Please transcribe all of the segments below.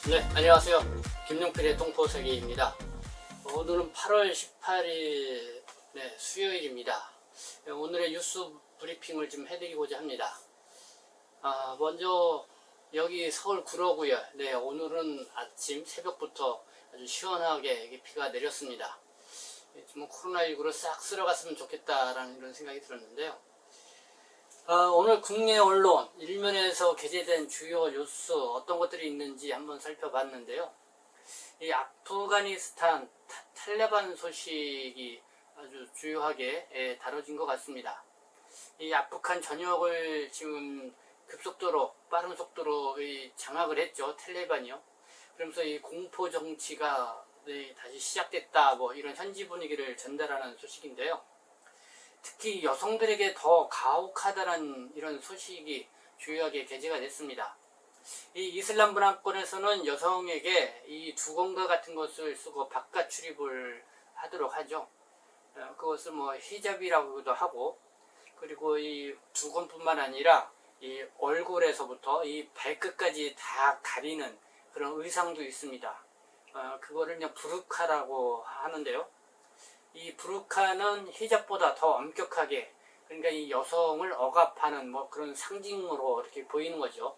네, 안녕하세요. 김용필의 동포세계입니다. 오늘은 8월 18일 수요일입니다. 오늘의 뉴스 브리핑을 좀 해드리고자 합니다. 먼저 여기 서울 구로구요. 오늘은 아침 새벽부터 아주 시원하게 비가 내렸습니다. 좀 코로나19로 싹 쓸어갔으면 좋겠다라는 이런 생각이 들었는데요. 오늘 국내 언론 일면에서 게재된 주요 뉴스 어떤 것들이 있는지 한번 살펴봤는데요. 이 아프가니스탄 탈레반 소식이 아주 주요하게 다뤄진 것 같습니다. 이 아프간 전역을 지금 급속도로 빠른 속도로 장악을 했죠. 탈레반이요. 그러면서 이 공포 정치가 다시 시작됐다, 이런 현지 분위기를 전달하는 소식인데요. 특히 여성들에게 더 가혹하다는 이런 소식이 주요하게 게재가 됐습니다. 이 이슬람 문화권에서는 여성에게 이 두건과 같은 것을 쓰고 바깥 출입을 하도록 하죠. 그것을 히잡이라고도 하고, 그리고 이 두건뿐만 아니라 이 얼굴에서부터 이 발끝까지 다 가리는 그런 의상도 있습니다. 그거를 그냥 부르카라고 하는데요. 이 부르카는 히잡보다 더 엄격하게, 그러니까 이 여성을 억압하는 그런 상징으로 이렇게 보이는 거죠.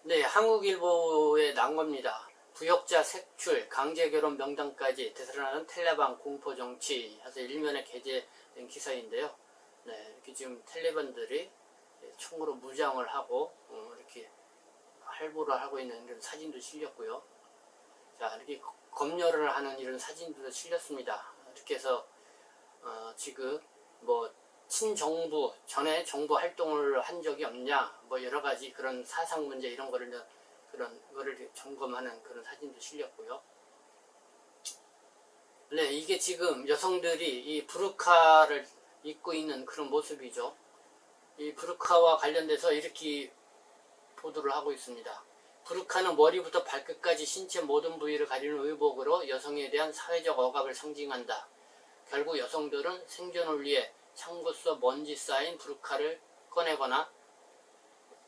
네, 한국일보에 난 겁니다. 부역자 색출, 강제결혼 명단까지 되살아나는 탈레반 공포정치 해서 일면에 게재된 기사인데요. 이렇게 지금 탈레반들이 총으로 무장을 하고 이렇게 활보를 하고 있는 이런 사진도 실렸고요. 자, 이렇게 검열을 하는 이런 사진도 실렸습니다. 이렇게 해서 지금 친정부 전에 정부 활동을 한 적이 없냐, 여러 가지 그런 사상 문제 이런 거를 점검하는 그런 사진도 실렸고요. 네, 이게 지금 여성들이 이 부르카를 입고 있는 그런 모습이죠. 이 부르카와 관련돼서 이렇게 보도를 하고 있습니다. 부르카는 머리부터 발끝까지 신체 모든 부위를 가리는 의복으로 여성에 대한 사회적 억압을 상징한다. 결국 여성들은 생존을 위해 창고서 먼지 쌓인 부르카를 꺼내거나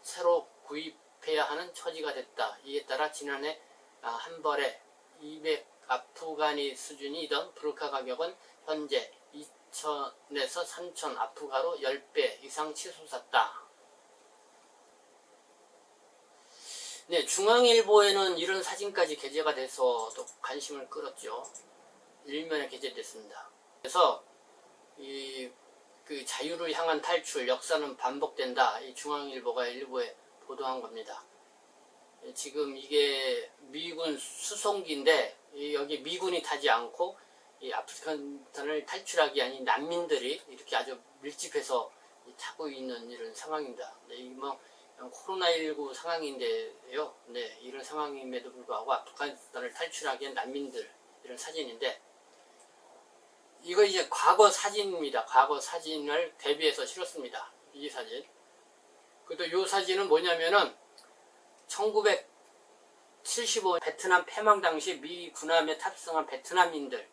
새로 구입해야 하는 처지가 됐다. 이에 따라 지난해 한 벌에 200 아프가니 수준이던 부르카 가격은 현재 2,000에서 3,000 아프가로 10배 이상 치솟았다. 네, 중앙일보에는 이런 사진까지 게재가 돼서 또 관심을 끌었죠. 일면에 게재됐습니다. 그래서 그 자유를 향한 탈출, 역사는 반복된다. 이 중앙일보가 일부에 보도한 겁니다. 지금 이게 미군 수송기인데 여기 미군이 타지 않고 이 아프가니스탄을 탈출하기 아닌 난민들이 이렇게 아주 밀집해서 타고 있는 이런 상황입니다. 코로나19 상황인데요. 이런 상황임에도 불구하고 아프가니스탄을 탈출하기 위한 난민들 이런 사진인데, 이거 이제 과거 사진입니다. 과거 사진을 대비해서 실었습니다. 이 사진. 그래도 이 사진은 뭐냐면은 1975 베트남 패망 당시 미 군함에 탑승한 베트남인들,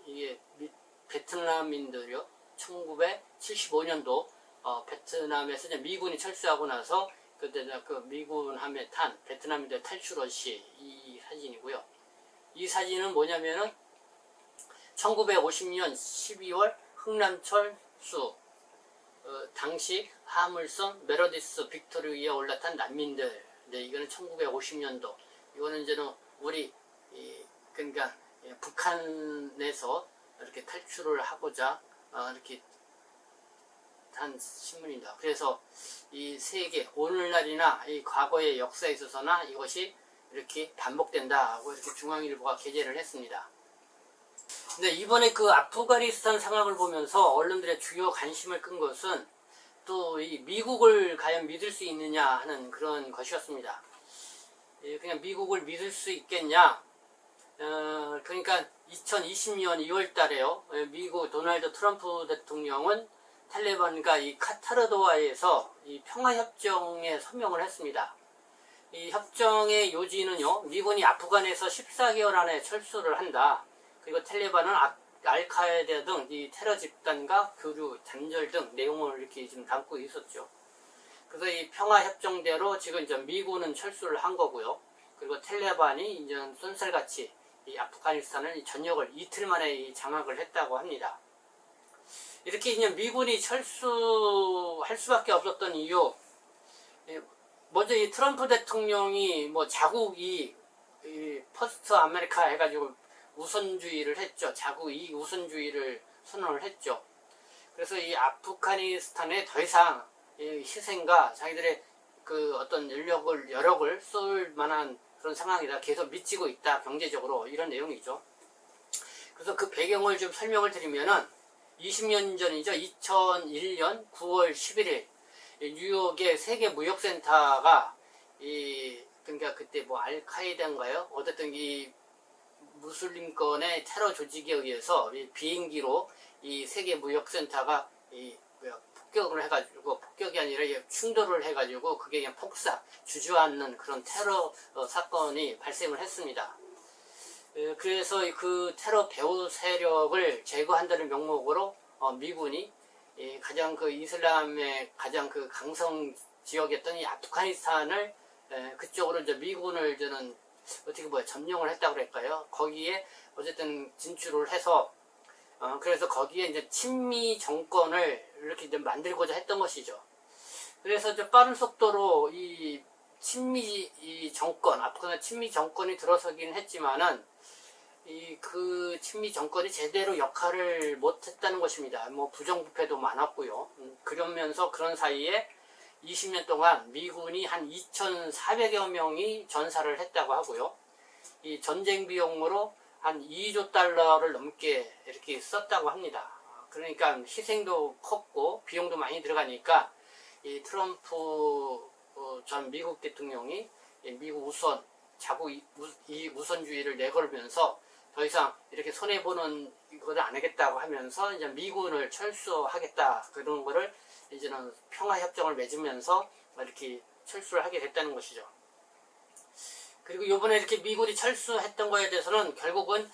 이게 베트남인들이요. 1975년도 베트남에서 이제 미군이 철수하고 나서 그때 그 미군함에 탄 베트남인들 탈출 시 이 사진이고요. 이 사진은 뭐냐면은 1950년 12월 흥남철수 당시 화물선 메로디스 빅토리 위에 올라탄 난민들. 이거는 1950년도. 이거는 이제는 우리 그러니까 북한에서 이렇게 탈출을 하고자 이렇게 한 신문입니다. 그래서 이 세계 오늘날이나 이 과거의 역사에 있어서나 이것이 이렇게 반복된다고 이렇게 중앙일보가 게재를 했습니다. 이번에 그 아프가니스탄 상황을 보면서 언론들의 주요 관심을 끈 것은 또 이 미국을 과연 믿을 수 있느냐 하는 그런 것이었습니다. 그냥 미국을 믿을 수 있겠냐? 그러니까 2020년 2월 달에요. 미국 도널드 트럼프 대통령은 탈레반과 이 카타르도와에서 이 평화협정에 서명을 했습니다. 이 협정의 요지는요, 미군이 아프간에서 14개월 안에 철수를 한다. 그리고 탈레반은 알카에다 등 이 테러 집단과 교류, 단절 등 내용을 이렇게 좀 담고 있었죠. 그래서 이 평화협정대로 지금 이제 미군은 철수를 한 거고요. 그리고 텔레반이 이제 쏜살같이 이 아프가니스탄을 전역을 이틀 만에 장악을 했다고 합니다. 이렇게 이제 미군이 철수할 수밖에 없었던 이유, 먼저 이 트럼프 대통령이 뭐 자국 이 퍼스트 아메리카 해가지고 우선주의를 했죠. 자국 이익 우선주의를 선언을 했죠. 그래서 이 아프가니스탄에 더 이상 희생과 자기들의 그 어떤 여력을 쏠 만한 그런 상황이다. 계속 미치고 있다. 경제적으로 이런 내용이죠. 그래서 그 배경을 좀 설명을 드리면은 20년 전이죠. 2001년 9월 11일 뉴욕의 세계 무역센터가 그러니까 그때 뭐 알카이다인가요? 어쨌든 이 무슬림권의 테러 조직에 의해서 비행기로 이 세계 무역센터가 폭격을 해가지고, 폭격이 아니라 충돌을 해가지고 그게 그냥 폭삭 주저앉는 그런 테러 사건이 발생을 했습니다. 그래서 그 테러 배후 세력을 제거한다는 명목으로 미군이 가장 그 이슬람의 가장 그 강성 지역이었던 이 아프가니스탄을 그쪽으로 이제 미군을 저는 어떻게 점령을 했다고 그럴까요? 거기에 어쨌든 진출을 해서 그래서 거기에 이제 친미 정권을 이렇게 이제 만들고자 했던 것이죠. 그래서 이제 빠른 속도로 이 친미 정권, 아프가니스탄 친미 정권이 들어서긴 했지만은 그 친미 정권이 제대로 역할을 못했다는 것입니다. 뭐 부정부패도 많았고요. 그러면서 그런 사이에 20년 동안 미군이 한 2,400여 명이 전사를 했다고 하고요. 이 전쟁 비용으로 한 2조 달러를 넘게 이렇게 썼다고 합니다. 그러니까 희생도 컸고 비용도 많이 들어가니까 이 트럼프 전 미국 대통령이 미국 우선 자국 이익 우선주의를 내걸면서 더 이상 이렇게 손해보는 이거를 안 하겠다고 하면서 이제 미군을 철수하겠다 그런 거를 이제는 평화협정을 맺으면서 이렇게 철수를 하게 됐다는 것이죠. 그리고 이번에 이렇게 미군이 철수했던 거에 대해서는 결국은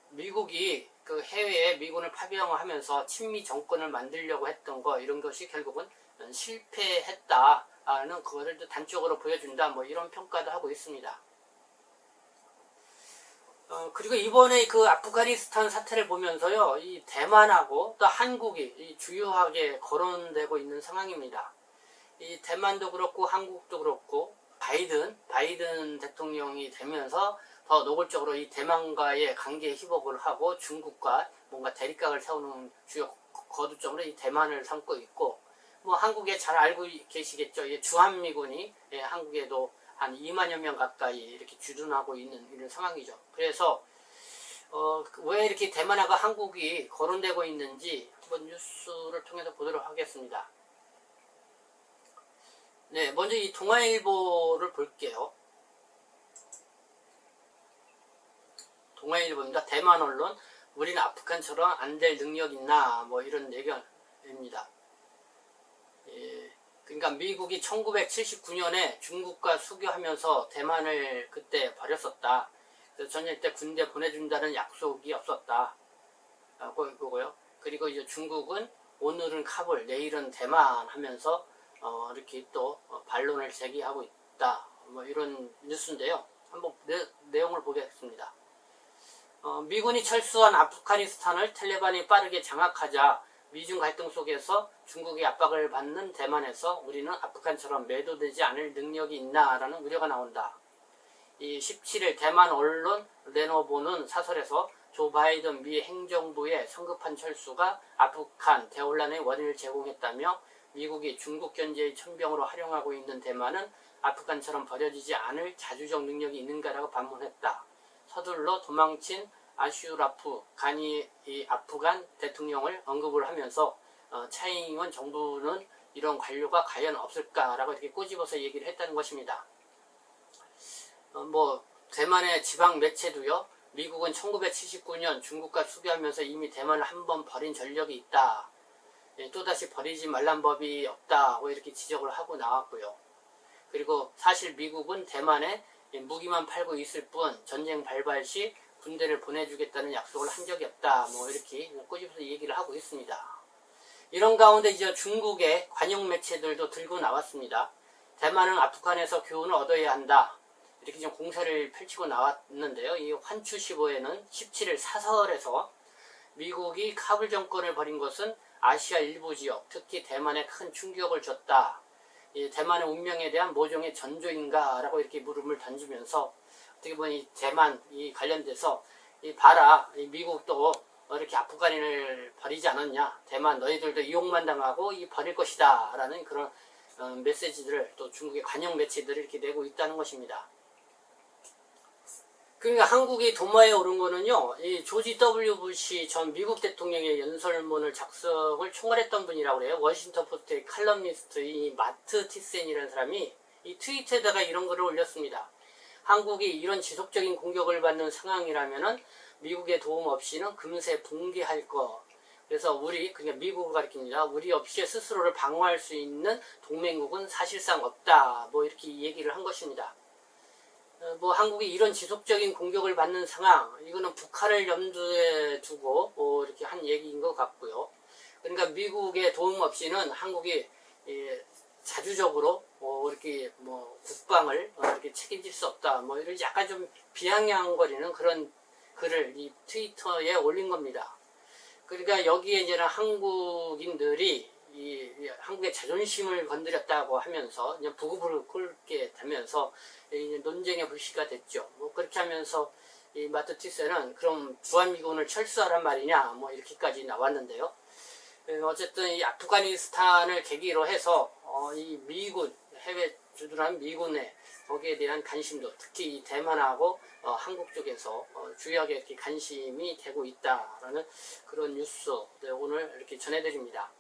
미국이 그 해외에 미군을 파병하면서 친미 정권을 만들려고 했던 거 이런 것이 결국은 실패했다는 그거를 단적으로 보여준다 뭐 이런 평가도 하고 있습니다. 그리고 이번에 그 아프가니스탄 사태를 보면서요, 이 대만하고 또 한국이 주요하게 거론되고 있는 상황입니다. 이 대만도 그렇고 한국도 그렇고 바이든 대통령이 되면서 더 노골적으로 이 대만과의 관계 회복을 하고 중국과 뭔가 대립각을 세우는 주요 거두점으로 이 대만을 삼고 있고, 뭐 한국에 잘 알고 계시겠죠. 이 주한미군이 한국에도 한 2만여 명 가까이 이렇게 주둔하고 있는 이런 상황이죠. 그래서 왜 이렇게 대만하고 한국이 거론되고 있는지 한번 뉴스를 통해서 보도록 하겠습니다. 네, 먼저 이 동아일보를 볼게요. 동아일보입니다. 대만 언론, 우리는 아프간처럼 안 될 능력 있나 뭐 이런 의견입니다. 그러니까 미국이 1979년에 중국과 수교하면서 대만을 그때 버렸었다. 그래서 전쟁 때 군대 보내준다는 약속이 없었다. 그거고요. 그리고 이제 중국은 오늘은 카불, 내일은 대만 하면서 이렇게 또 반론을 제기하고 있다. 뭐 이런 뉴스인데요. 한번 내용을 보겠습니다. 미군이 철수한 아프가니스탄을 텔레반이 빠르게 장악하자 미중 갈등 속에서 중국의 압박을 받는 대만에서 우리는 아프간처럼 매도되지 않을 능력이 있나라는 우려가 나온다. 이 17일 대만 언론 레노보는 사설에서 조 바이든 미 행정부의 성급한 철수가 아프간 대혼란의 원인을 제공했다며 미국이 중국 견제의 천병으로 활용하고 있는 대만은 아프간처럼 버려지지 않을 자주적 능력이 있는가라고 반문했다. 서둘러 도망친 아슈라프 가니 아프간 대통령을 언급을 하면서 차이잉원 정부는 이런 관료가 과연 없을까라고 이렇게 꼬집어서 얘기를 했다는 것입니다. 뭐 대만의 지방 매체도요, 미국은 1979년 중국과 수교하면서 이미 대만을 한번 버린 전력이 있다. 또다시 버리지 말란 법이 없다고 이렇게 지적을 하고 나왔고요. 그리고 사실 미국은 대만에 무기만 팔고 있을 뿐 전쟁 발발 시 군대를 보내주겠다는 약속을 한 적이 없다. 뭐 이렇게 꼬집어서 얘기를 하고 있습니다. 이런 가운데 이제 중국의 관영 매체들도 들고 나왔습니다. 대만은 아프간에서 교훈을 얻어야 한다. 이렇게 좀 공세를 펼치고 나왔는데요. 이 환추 15에는 17일 사설에서 미국이 카불 정권을 벌인 것은 아시아 일부 지역, 특히 대만에 큰 충격을 줬다. 이 대만의 운명에 대한 모종의 전조인가? 라고 이렇게 물음을 던지면서 어떻게 보면 이 대만 이 관련돼서 이 봐라, 이 미국도 이렇게 아프간을 버리지 않았냐? 대만 너희들도 이용만 당하고 이 버릴 것이다. 라는 그런 메시지들을 또 중국의 관영 매체들이 이렇게 내고 있다는 것입니다. 그러니까 한국이 도마에 오른 거는요, 이 조지 W. 부시 전 미국 대통령의 연설문을 작성을 총괄했던 분이라고 그래요. 워싱턴 포스트의 칼럼니스트 이 마트 티센이라는 사람이 이 트위터에다가 이런 글을 올렸습니다. 한국이 이런 지속적인 공격을 받는 상황이라면은 미국의 도움 없이는 금세 붕괴할 거. 그래서 그러니까 미국을 가리킵니다. 우리 없이 스스로를 방어할 수 있는 동맹국은 사실상 없다. 뭐 이렇게 얘기를 한 것입니다. 뭐 한국이 이런 지속적인 공격을 받는 상황, 이거는 북한을 염두에 두고 이렇게 한 얘기인 것 같고요. 그러니까 미국의 도움 없이는 한국이 자주적으로 이렇게 국방을 이렇게 책임질 수 없다. 뭐 이런 약간 좀 비아냥거리는 그런 글을 이 트위터에 올린 겁니다. 그러니까 여기에 이제는 한국인들이 이 한국의 자존심을 건드렸다고 하면서 이제 부글부글 끓게 되면서 논쟁의 불씨가 됐죠. 뭐 그렇게 하면서 이 마트 티센은 그럼 주한미군을 철수하란 말이냐, 뭐 이렇게까지 나왔는데요. 어쨌든 이 아프가니스탄을 계기로 해서 이 미군 해외 주둔한 미군의 거기에 대한 관심도 특히 이 대만하고 한국 쪽에서 주요하게 이렇게 관심이 되고 있다라는 그런 뉴스 오늘 이렇게 전해드립니다.